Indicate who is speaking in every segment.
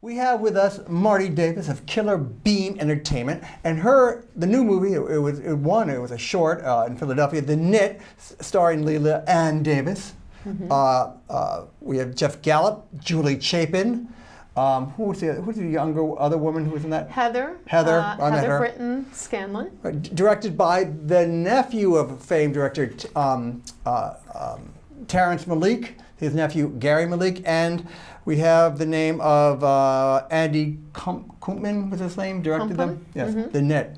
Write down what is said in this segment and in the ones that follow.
Speaker 1: We have with us Marti Davis of Killer Beam Entertainment, and the new movie, it was a short in Philadelphia, The Knit, starring Leila Jean Davis. Mm-hmm. We have Jeff Gallup, Julia Chapin. Who's the younger other woman who was in that?
Speaker 2: Heather Britton Scanlon.
Speaker 1: Directed by the nephew of famed director Terrence Malick, his nephew Gary Malick, and we have the name of Andy Kumpman, was his name, directed them? Yes, mm-hmm. The Knit.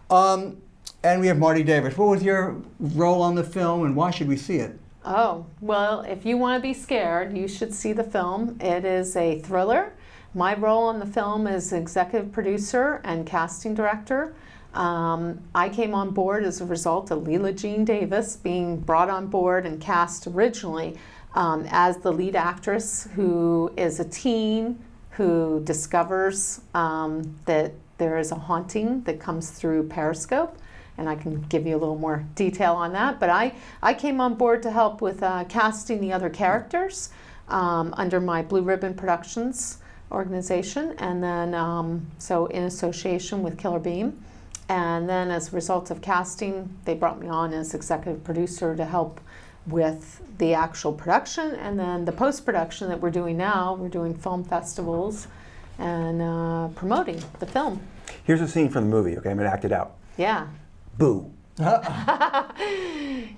Speaker 1: And we have Marti Davis. What was your role on the film, and why should we see it?
Speaker 2: Oh, well, if you want to be scared, you should see the film. It is a thriller. My role in the film is executive producer and casting director. I came on board as a result of Leila Jean Davis being brought on board and cast originally as the lead actress, who is a teen who discovers that there is a haunting that comes through Periscope. And I can give you a little more detail on that. But I came on board to help with casting the other characters under my Blue Ribbon Productions organization, and then so in association with Killer Beam. And then as a result of casting, they brought me on as executive producer to help with the actual production, and then the post-production that we're doing now. We're doing film festivals and promoting the film.
Speaker 3: Here's a scene from the movie, okay? I'm going to act it out.
Speaker 2: Yeah.
Speaker 3: Boo.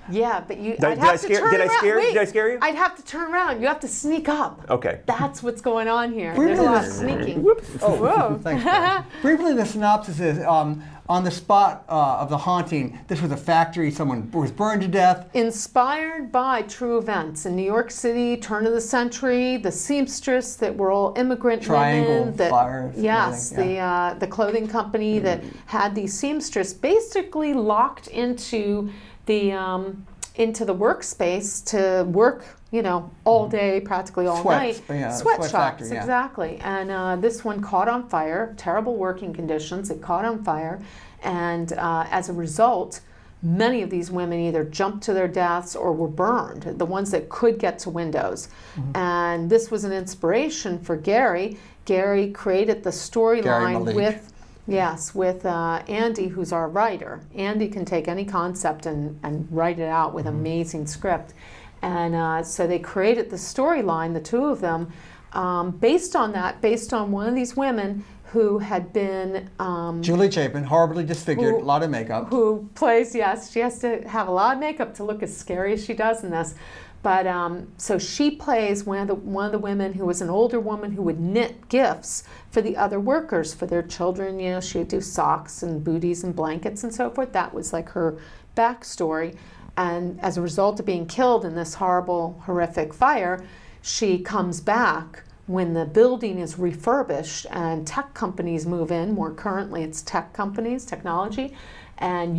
Speaker 2: Yeah, but you.
Speaker 3: Did I scare you?
Speaker 2: I'd have to turn around. You have to sneak up.
Speaker 3: Okay.
Speaker 2: That's what's going on here.
Speaker 1: Briefly,
Speaker 2: there's a lot of sneaking.
Speaker 1: Whoops. Oh,
Speaker 2: whoa.
Speaker 1: Thanks. Briefly, the synopsis is on the spot of the haunting, this was a factory, someone was burned to death.
Speaker 2: Inspired by true events in New York City, turn of the century, the seamstress that were all immigrant women.
Speaker 1: Fires.
Speaker 2: Yes, the clothing company that had these seamstress basically locked into the workspace to work, all day, practically all night. Sweatshops,
Speaker 1: factory, yeah.
Speaker 2: Exactly. And this one caught on fire, terrible working conditions. It caught on fire. And as a result, many of these women either jumped to their deaths or were burned, the ones that could get to windows. Mm-hmm. And this was an inspiration for Gary. Gary created the storyline with Andy, who's our writer. Andy can take any concept and write it out with an amazing script. And so they created the storyline, the two of them, based on one of these women who had been...
Speaker 1: Julia Chapin, horribly disfigured, a lot of makeup.
Speaker 2: Who plays, yes, she has to have a lot of makeup to look as scary as she does in this. But so she plays one of the women who was an older woman who would knit gifts for the other workers, for their children. She would do socks and booties and blankets and so forth. That was like her backstory. And as a result of being killed in this horrible, horrific fire, she comes back when the building is refurbished and tech companies move in. More currently, it's tech companies, technology, and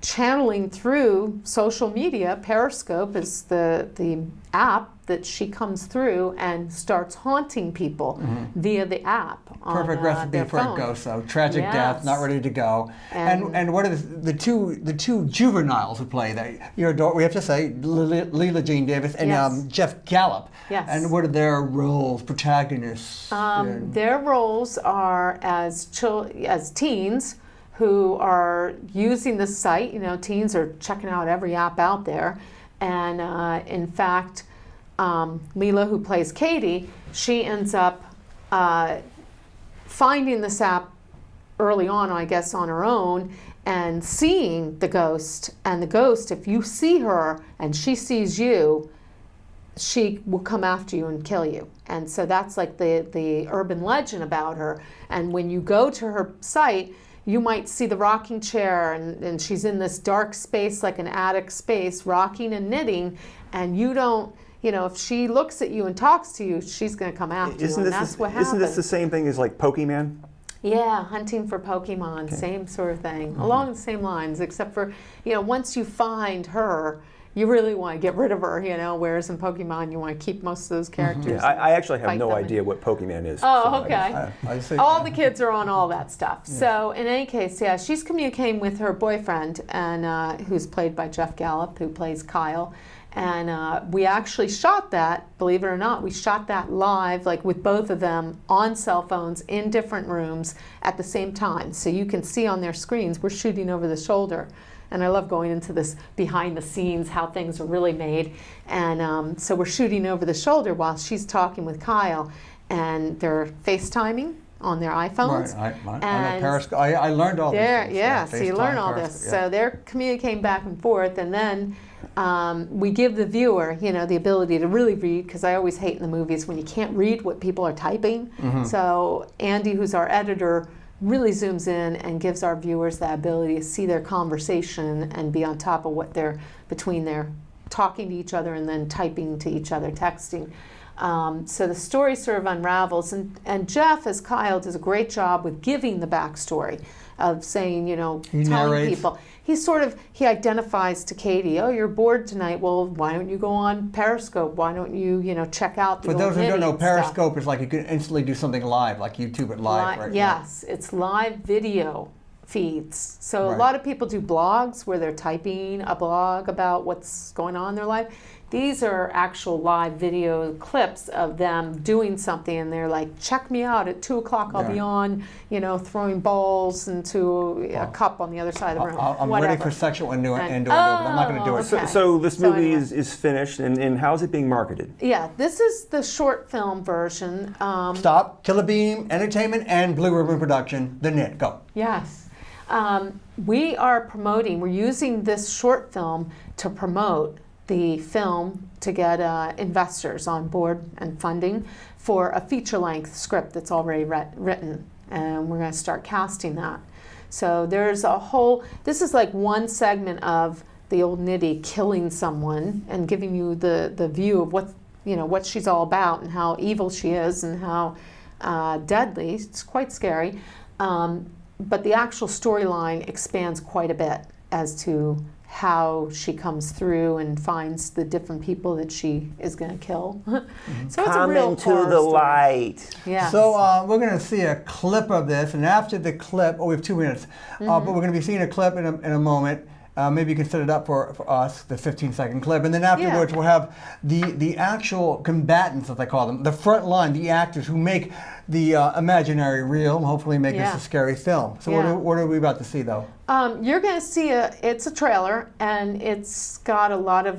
Speaker 2: channeling through social media. Periscope is the app that she comes through and starts haunting people via the app.
Speaker 1: Perfect recipe for a ghost, though. Tragic death, not ready to go. And what are the two juveniles who play that? We have to say Leila Jean Davis and Jeff Gallup.
Speaker 2: Yes.
Speaker 1: And what are their roles, protagonists?
Speaker 2: Their roles are as teens who are using the site. Teens are checking out every app out there, and in fact. Leila, who plays Katie, she ends up finding this app early on, I guess, on her own, and seeing the ghost. And the ghost, if you see her and she sees you, she will come after you and kill you. And so that's like the urban legend about her. And when you go to her site, you might see the rocking chair, and she's in this dark space, like an attic space, rocking and knitting, and you don't... if she looks at you and talks to you, she's going to come after you, and that's what happens.
Speaker 3: Isn't this the same thing as like Pokemon?
Speaker 2: Yeah, hunting for Pokemon, same sort of thing, along the same lines, except for, once you find her, you really want to get rid of her, whereas in Pokemon, you want to keep most of those characters.
Speaker 3: Yeah, I actually have no idea what Pokemon is.
Speaker 2: Oh, okay.
Speaker 1: All
Speaker 2: the kids are on all that stuff. Yeah. So in any case, she's communicating with her boyfriend, and who's played by Jeff Gallup, who plays Kyle. And we actually shot that, believe it or not, we shot that live, like with both of them on cell phones in different rooms at the same time. So you can see on their screens, we're shooting over the shoulder. And I love going into this behind the scenes, how things are really made. And so we're shooting over the shoulder while she's talking with Kyle, and they're FaceTiming on their iPhones.
Speaker 1: Right, I know Periscope. I learned all these things.
Speaker 2: Yeah, so you learn all this. So they're communicating back and forth, and then we give the viewer, the ability to really read, because I always hate in the movies when you can't read what people are typing. Mm-hmm. So Andy, who's our editor, really zooms in and gives our viewers the ability to see their conversation and be on top of what they're between their talking to each other and then typing to each other, texting. So the story sort of unravels, and Jeff, as Kyle, does a great job with giving the backstory of saying, telling people. He identifies to Katie, oh, you're bored tonight. Well, why don't you go on Periscope? Why don't you, check out the
Speaker 1: For
Speaker 2: old
Speaker 1: those who don't know,
Speaker 2: stuff?
Speaker 1: Periscope is like you can instantly do something live, like YouTube it live, right?
Speaker 2: Yes, it's live video feeds. So
Speaker 1: Right.
Speaker 2: a lot of people do blogs where they're typing a blog about what's going on in their life. These are actual live video clips of them doing something, and they're like, check me out at 2 o'clock. I'll be on, throwing balls into a cup on the other side of the room.
Speaker 1: I'm
Speaker 2: Whatever.
Speaker 1: ready for sexual innuendo, but I'm not going to do it.
Speaker 2: okay.
Speaker 3: So this movie
Speaker 2: anyway.
Speaker 3: is finished, and how's it being marketed?
Speaker 2: Yeah, this is the short film version.
Speaker 1: Stop. Killer Beam Entertainment and Blue Ribbon Production. The Knit. Go.
Speaker 2: Yes. We're using this short film to promote the film to get investors on board and funding for a feature-length script that's already written, and we're going to start casting that. So there's this is like one segment of the old Nitty killing someone and giving you the view of what she's all about and how evil she is and how deadly. It's quite scary. But the actual storyline expands quite a bit as to how she comes through and finds the different people that she is going to kill. So it's a real
Speaker 3: into
Speaker 2: horror
Speaker 3: the
Speaker 2: story.
Speaker 3: light.
Speaker 2: Yeah.
Speaker 1: So we're going to see a clip of this, and after the clip, we have 2 minutes, but we're going to be seeing a clip in a moment. Maybe you can set it up for us, the 15-second clip, and then afterwards we'll have the actual combatants, as I call them, the front line, the actors who make the imaginary real, and hopefully make this a scary film. So what are we about to see, though?
Speaker 2: You're going to see it's a trailer, and it's got a lot of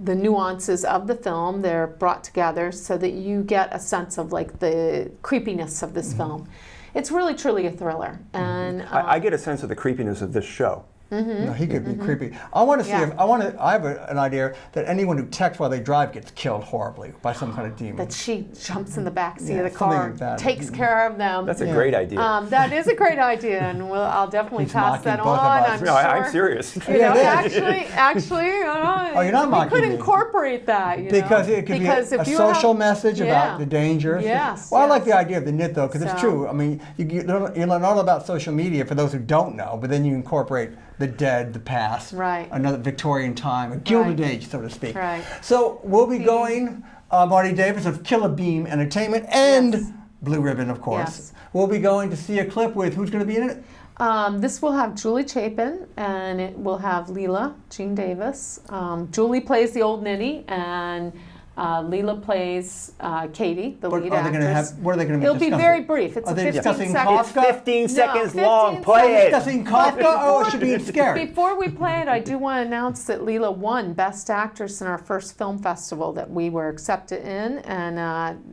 Speaker 2: the nuances of the film. They're brought together so that you get a sense of like the creepiness of this film. It's really, truly a thriller. And
Speaker 3: I get a sense of the creepiness of this show.
Speaker 1: No, he could be creepy. I want to see if I have an idea that anyone who texts while they drive gets killed horribly by some kind of demon.
Speaker 2: that she jumps in the back seat of the
Speaker 1: something
Speaker 2: car,
Speaker 1: like that.
Speaker 2: takes care of them.
Speaker 3: That's a great idea.
Speaker 2: That is a great idea, and I'll definitely
Speaker 1: He's
Speaker 2: pass
Speaker 1: mocking
Speaker 2: that
Speaker 1: both of
Speaker 2: on.
Speaker 1: us.
Speaker 2: I'm
Speaker 3: No,
Speaker 2: sure.
Speaker 3: I'm serious.
Speaker 2: Actually,
Speaker 1: you're not
Speaker 2: we
Speaker 1: mocking
Speaker 2: could
Speaker 1: me.
Speaker 2: incorporate that.
Speaker 1: Because it could
Speaker 2: Because
Speaker 1: be a
Speaker 2: if you
Speaker 1: social
Speaker 2: have-
Speaker 1: message about the dangers.
Speaker 2: Yes,
Speaker 1: Well, I like
Speaker 2: yes.
Speaker 1: the idea of the knit, though, because it's
Speaker 2: So-
Speaker 1: true. I mean, you learn all about social media for those who don't know, but then you incorporate the dead, the past,
Speaker 2: Right.
Speaker 1: another Victorian time, a gilded
Speaker 2: Right.
Speaker 1: age, so to speak.
Speaker 2: Right.
Speaker 1: So we'll be going, Marti Davis of Killer Beam Entertainment and
Speaker 2: Yes.
Speaker 1: Blue Ribbon, of course.
Speaker 2: Yes.
Speaker 1: We'll be going to see a clip with who's going to be in it?
Speaker 2: This will have Julia Chapin, and it will have Leila Jean Davis. Julie plays the old ninny, and Leila plays Katie, the lead
Speaker 1: Are they going to
Speaker 2: actress.
Speaker 1: have? What are they going to be
Speaker 2: It'll be
Speaker 1: discussing?
Speaker 2: very brief. It's
Speaker 1: Are
Speaker 2: a
Speaker 1: they
Speaker 2: 15
Speaker 1: discussing
Speaker 2: seconds.
Speaker 1: Kafka?
Speaker 3: 15 seconds
Speaker 2: 15
Speaker 3: long. Play it.
Speaker 1: Discussing Kafka, or should be scary?
Speaker 2: Before we play it, I do want to announce that Leila won Best Actress in our first film festival that we were accepted in, and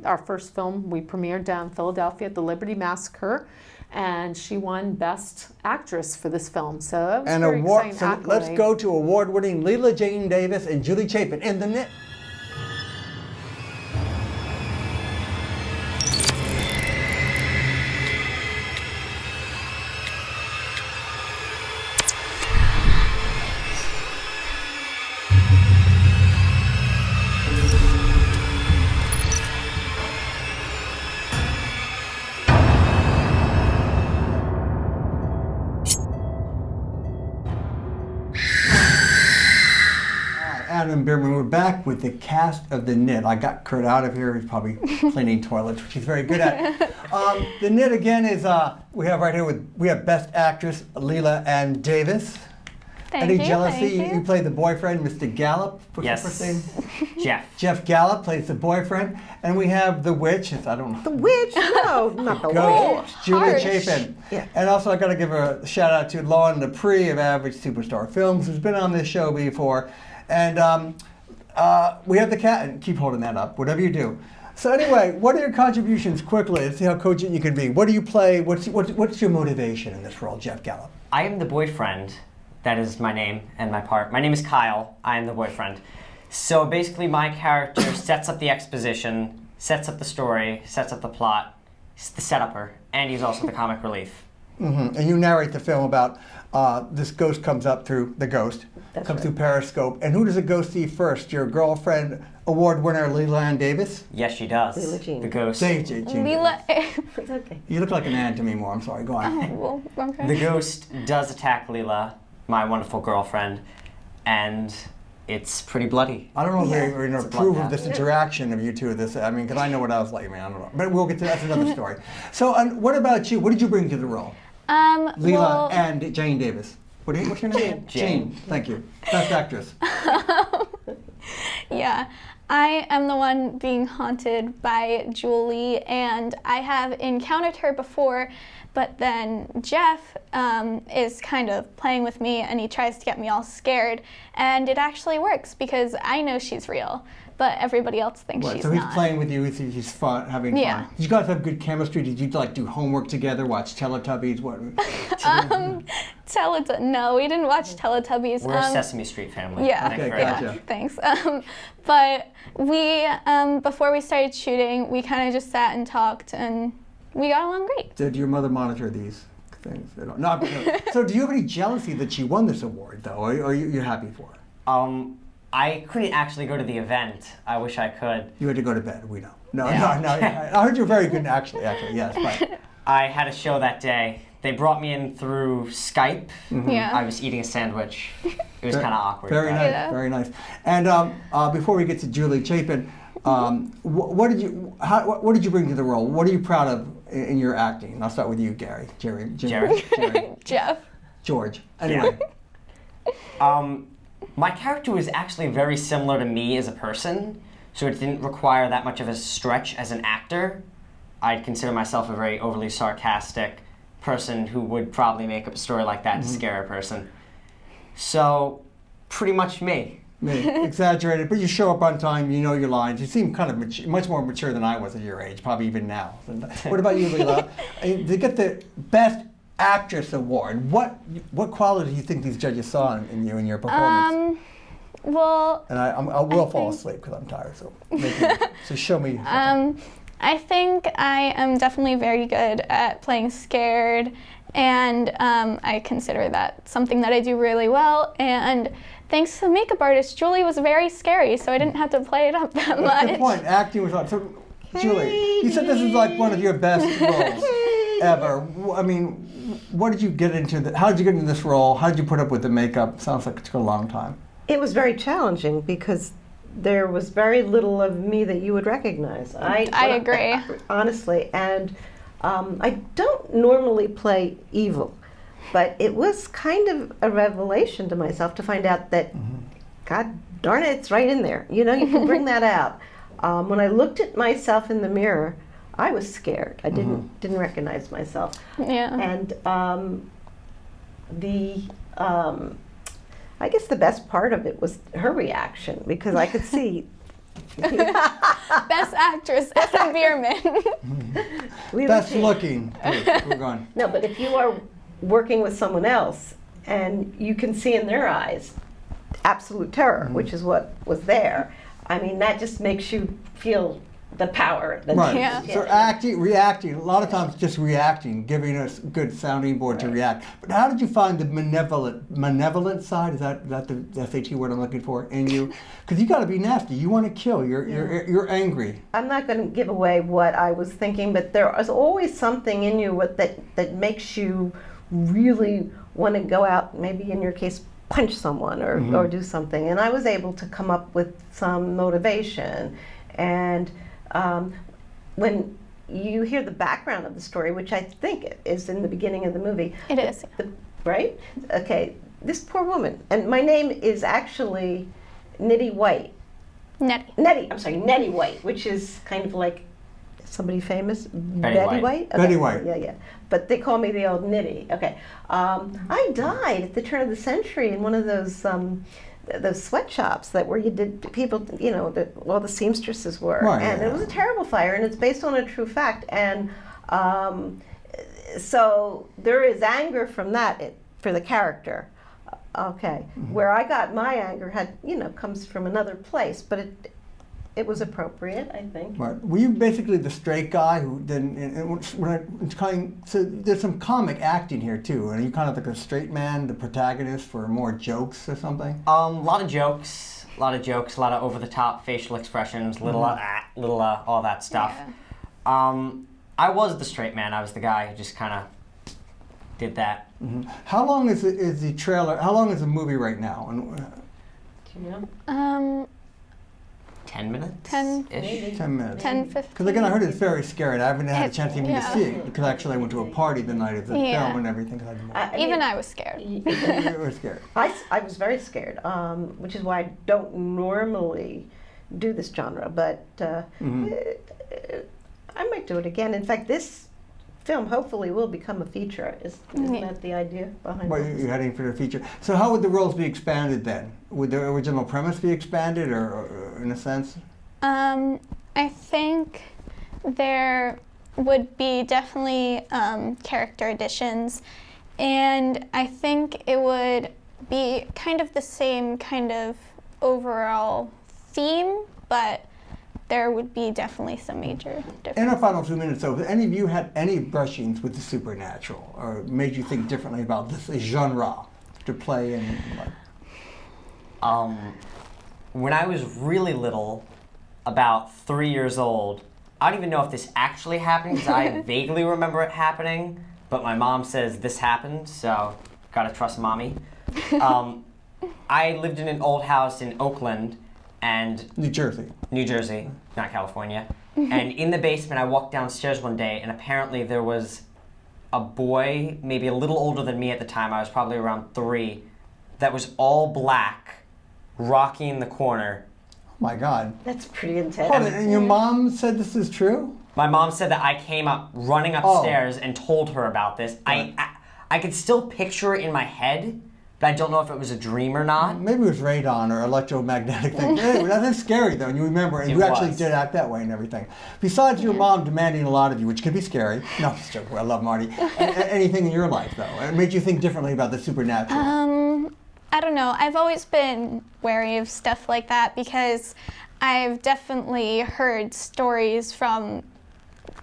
Speaker 2: our first film we premiered down in Philadelphia at the Liberty Massacre, and she won Best Actress for this film. So that was
Speaker 1: And
Speaker 2: very
Speaker 1: award.
Speaker 2: exciting
Speaker 1: So let's
Speaker 2: accolade.
Speaker 1: go to award-winning Leila Jean Davis and Julia Chapin in the knit. Adam Bierman, we're back with the cast of The Knit. I got Kurt out of here. He's probably cleaning toilets, which he's very good at. The Knit again is we have right here we have Best Actress Leila Ann Davis.
Speaker 4: Thank
Speaker 1: Any
Speaker 4: you,
Speaker 1: jealousy?
Speaker 4: thank you.
Speaker 1: You play the boyfriend, Mr. Gallup. What's
Speaker 5: Yes.
Speaker 1: your first name?
Speaker 5: Jeff.
Speaker 1: Jeff Gallup plays the boyfriend, and we have the witch. I don't know.
Speaker 6: The witch? No, not the
Speaker 1: Ghost,
Speaker 6: witch.
Speaker 1: Julia
Speaker 4: harsh.
Speaker 1: Chapin.
Speaker 6: Yeah.
Speaker 1: And also, I got to give a shout out to Lauren Dupree of Average Superstar Films, who's been on this show before. And we have the cat, and keep holding that up, whatever you do. So anyway, what are your contributions quickly? Let's see how cogent you can be. What do you play? What's your motivation in this role, Jeff Gallup?
Speaker 5: I am the boyfriend. That is my name and my part. My name is Kyle. I am the boyfriend. So basically, my character sets up the exposition, sets up the story, sets up the plot. He's the setupper, and he's also the comic relief.
Speaker 1: Mm-hmm. And you narrate the film about this ghost comes up through the ghost,
Speaker 6: That's
Speaker 1: comes
Speaker 6: right.
Speaker 1: through Periscope. And who does the ghost see first? Your girlfriend, award winner Leila Jean Davis?
Speaker 5: Yes, she does.
Speaker 6: Leila Jean.
Speaker 5: The ghost.
Speaker 1: Jean
Speaker 4: Leila.
Speaker 1: Davis.
Speaker 6: It's okay.
Speaker 1: You look like an Ann to me more. I'm sorry. Go on.
Speaker 4: Well, okay.
Speaker 5: The ghost does attack Leila, my wonderful girlfriend, and it's pretty bloody.
Speaker 1: I don't know if
Speaker 6: Yeah.
Speaker 1: we're going to
Speaker 5: It's a
Speaker 1: approve of
Speaker 5: bloodbath.
Speaker 1: this interaction of you two. Because I know what I was like. I don't know. But we'll get to that's another story. So, what about you? What did you bring to the role? Leila
Speaker 4: well,
Speaker 1: and Jane Davis. What's your name?
Speaker 5: Jane.
Speaker 1: Thank you. Best actress.
Speaker 4: yeah, I am the one being haunted by Julie, and I have encountered her before, but then Jeff is kind of playing with me, and he tries to get me all scared, and it actually works because I know she's real, but everybody else thinks
Speaker 1: What,
Speaker 4: she's
Speaker 1: so he's
Speaker 4: not.
Speaker 1: playing with you. He's fun, having
Speaker 4: Yeah.
Speaker 1: fun. Did you guys have good chemistry? Did you do homework together? Watch Teletubbies? What?
Speaker 4: No, we didn't watch Teletubbies.
Speaker 5: We're a Sesame Street family.
Speaker 4: Yeah.
Speaker 5: Thank you
Speaker 1: Okay,
Speaker 5: very
Speaker 1: gotcha.
Speaker 5: much.
Speaker 4: Thanks. But we, before we started shooting, we kind of just sat and talked, and we got along great.
Speaker 1: Did your mother monitor these things? No. So, do you have any jealousy that she won this award, though? Or are you happy for her?
Speaker 5: I couldn't actually go to the event. I wish I could.
Speaker 1: You had to go to bed. We know. No.
Speaker 5: Yeah.
Speaker 1: I heard you're very good, actually. Yes. Right.
Speaker 5: I had a show that day. They brought me in through Skype.
Speaker 4: Yeah.
Speaker 5: I was eating a sandwich. It was kind of awkward.
Speaker 1: Very
Speaker 5: but-
Speaker 1: nice.
Speaker 4: Yeah.
Speaker 1: Very nice. And before we get to Julia Chapin, what did you bring to the role? What are you proud of in your acting? I'll start with you, Gary. Jerry.
Speaker 5: Jerry?
Speaker 4: Jeff.
Speaker 1: George. Anyway.
Speaker 5: My character was actually very similar to me as a person, so it didn't require that much of a stretch as an actor. I consider myself a very overly sarcastic person who would probably make up a story like that to scare a person. So, pretty much me.
Speaker 1: Exaggerated, but you show up on time, you know your lines. You seem kind of much more mature than I was at your age, probably even now. What about you, Leila? To get the Best Actress Award, what quality do you think these judges saw in you and your performance?
Speaker 4: Well,
Speaker 1: And I will fall asleep because I'm tired, so so show me.
Speaker 4: I think I am definitely very good at playing scared, and I consider that something that I do really well. And thanks to the makeup artist, Julie was very scary, so I didn't have to play it up that much.
Speaker 1: That's the point. Acting was on. So, Julie, you said this is like one of your best roles ever. I mean, what did you get into? How did you get into this role? How did you put up with the makeup? Sounds like it took a long time.
Speaker 6: It was very challenging because there was very little of me that you would recognize.
Speaker 4: I agree.
Speaker 6: Honestly, and I don't normally play evil, but it was kind of a revelation to myself to find out that, God darn it, it's right in there. You know, you can bring that out. When I looked at myself in the mirror, I was scared. I didn't recognize myself.
Speaker 4: Yeah.
Speaker 6: And I guess the best part of it was her reaction because I could see.
Speaker 4: Best actress, Ethel Bierman.
Speaker 6: Leila
Speaker 1: Best
Speaker 6: Jean.
Speaker 1: looking. We're going.
Speaker 6: No, but if you are working with someone else and you can see in their eyes absolute terror, which is what was there, I mean, that just makes you feel the power. That
Speaker 1: Right.
Speaker 4: Yeah.
Speaker 1: So acting, reacting, a lot of times just reacting, giving us a good sounding board to react. But how did you find the malevolent side? Is that the SAT word I'm looking for in you? Because you got to be nasty. You want to kill. You're angry.
Speaker 6: I'm not going to give away what I was thinking, but there is always something in you that makes you really want to go out, maybe in your case, punch someone or do something. And I was able to come up with some motivation. And when you hear the background of the story, which I think is in the beginning of the movie.
Speaker 4: It is.
Speaker 6: Right? Okay. this poor woman, and my name is actually Nettie White. Nettie White, which is kind of like somebody famous.
Speaker 5: Betty White.
Speaker 6: Okay.
Speaker 1: Betty White.
Speaker 6: Yeah. But they call me the old Nitty. Okay. I died at the turn of the century in one of those sweatshops where you did people, all the seamstresses were,
Speaker 1: Right,
Speaker 6: and
Speaker 1: yeah.
Speaker 6: it was a terrible fire, and it's based on a true fact, and so there is anger from that for the character. Okay, where I got my anger comes from another place, but it was appropriate, I think.
Speaker 1: Right. Were you basically the straight guy who didn't? So there's some comic acting here too. Are you kind of like a straight man, the protagonist for more jokes or something?
Speaker 5: A lot of jokes, a lot of over-the-top facial expressions, little all that stuff.
Speaker 4: Yeah.
Speaker 5: I was the straight man. I was the guy who just kind of did that.
Speaker 1: Mm-hmm. How long is the trailer? How long is the movie right now? And,
Speaker 6: Do you know?
Speaker 5: 10 minutes?
Speaker 4: 10-ish.
Speaker 1: 10 minutes.
Speaker 4: 10, 15.
Speaker 1: Because again, I heard it's very scary. I haven't had a chance even to
Speaker 4: Yeah.
Speaker 1: see it because actually I went to a party the night of the
Speaker 4: Yeah.
Speaker 1: film and everything.
Speaker 4: Even I was scared.
Speaker 1: You were scared.
Speaker 6: I was very scared, which is why I don't normally do this genre, but I might do it again. In fact, this film hopefully will become a feature. Isn't that the idea behind
Speaker 1: Well,
Speaker 6: it?
Speaker 1: you're heading for the feature. So how would the roles be expanded then? Would the original premise be expanded or in a sense?
Speaker 4: I think there would be definitely character additions, and I think it would be kind of the same kind of overall theme, but there would be definitely some major differences.
Speaker 1: In our final 2 minutes, though, have any of you had any brushings with the supernatural or made you think differently about this genre to play in?
Speaker 5: When I was really little, about 3 years old, I don't even know if this actually happened because I vaguely remember it happening, but my mom says this happened, so gotta trust mommy. I lived in an old house in Oakland and
Speaker 1: New Jersey.
Speaker 5: New Jersey, not California. And in the basement, I walked downstairs one day, and apparently there was a boy, maybe a little older than me at the time, I was probably around 3, that was all black, rocking in the corner.
Speaker 1: Oh my God.
Speaker 6: That's pretty intense.
Speaker 1: Hold on, and your mom said this is true?
Speaker 5: My mom said that I came up running upstairs and told her about this.
Speaker 1: Right.
Speaker 5: I could still picture it in my head, but I don't know if it was a dream or not.
Speaker 1: Maybe it was radon or electromagnetic thing. Anyway, that's scary though, and you remember, and
Speaker 5: It
Speaker 1: you actually
Speaker 5: was.
Speaker 1: did act that way and everything. Besides your mom demanding a lot of you, which could be scary. No, I'm just joking. I love Marty. Anything in your life though, it made you think differently about the supernatural.
Speaker 4: I don't know. I've always been wary of stuff like that because I've definitely heard stories from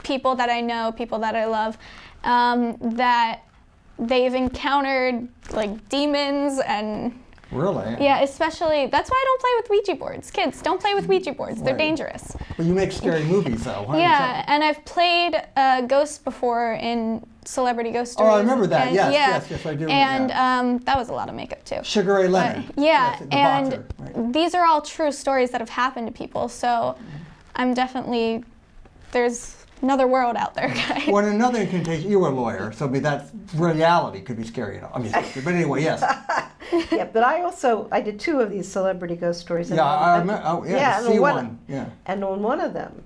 Speaker 4: people that I know, people that I love, that they've encountered like demons and
Speaker 1: Really?
Speaker 4: yeah, especially that's why I don't play with Ouija boards. Kids, don't play with Ouija boards. They're
Speaker 1: Right.
Speaker 4: dangerous.
Speaker 1: But you make scary movies though. Huh?
Speaker 4: Yeah, and I've played ghosts before in Celebrity Ghost
Speaker 1: Oh,
Speaker 4: Stories.
Speaker 1: I remember that.
Speaker 4: And,
Speaker 1: Yes, I do.
Speaker 4: And
Speaker 1: Yeah.
Speaker 4: that was a lot of makeup too.
Speaker 1: Sugar Ray Leonard.
Speaker 4: Yeah,
Speaker 1: Yes, the
Speaker 4: and
Speaker 1: boxer, right.
Speaker 4: these are all true stories that have happened to people. So I'm definitely there's another world out there, guys.
Speaker 1: Well, in another incantation, you were a lawyer, so I mean, that reality could be scary enough. I mean, but anyway, yes.
Speaker 6: Yeah, but I did 2 of these Celebrity Ghost Stories. And
Speaker 1: Yeah, I
Speaker 6: on-
Speaker 1: remember. Oh,
Speaker 6: yeah,
Speaker 1: yeah,
Speaker 6: and
Speaker 1: the C
Speaker 6: on
Speaker 1: one. Yeah.
Speaker 6: And on one of them,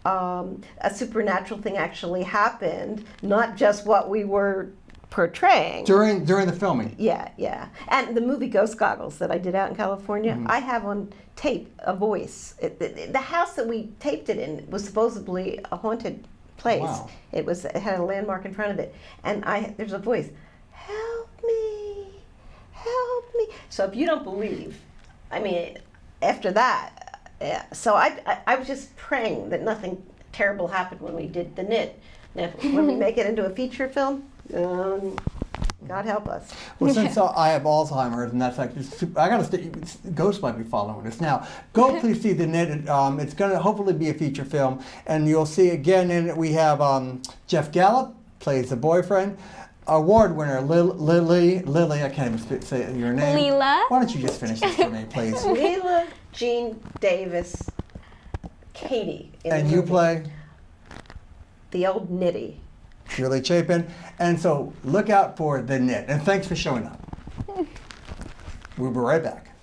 Speaker 6: a supernatural thing actually happened, not just what we were portraying.
Speaker 1: During the filming.
Speaker 6: Yeah. And the movie Ghost Goggles that I did out in California,
Speaker 1: Mm-hmm.
Speaker 6: I have on tape a voice. The house that we taped it in was supposedly a haunted place.
Speaker 1: Wow.
Speaker 6: It had a landmark in front of it. And there's a voice, help me, help me. So if you don't believe, I mean, after that, so I was just praying that nothing terrible happened when we did The Knit. Now, when we make it into a feature film, God help us.
Speaker 1: Well, since I have Alzheimer's, and that's like, I gotta stay. Ghost might be following us now. Go please see The Knit. It's gonna hopefully be a feature film, and you'll see again in it we have Jeff Gallup plays the boyfriend. Award winner Lily. I can't even say your name.
Speaker 4: Leila.
Speaker 1: Why don't you just finish this for me, please?
Speaker 6: Leila Jean Davis, Katie. In the
Speaker 1: And you
Speaker 6: movie.
Speaker 1: play
Speaker 6: The old Nitty.
Speaker 1: Julia Chapin. And so look out for The Knit. And thanks for showing up. We'll be right back.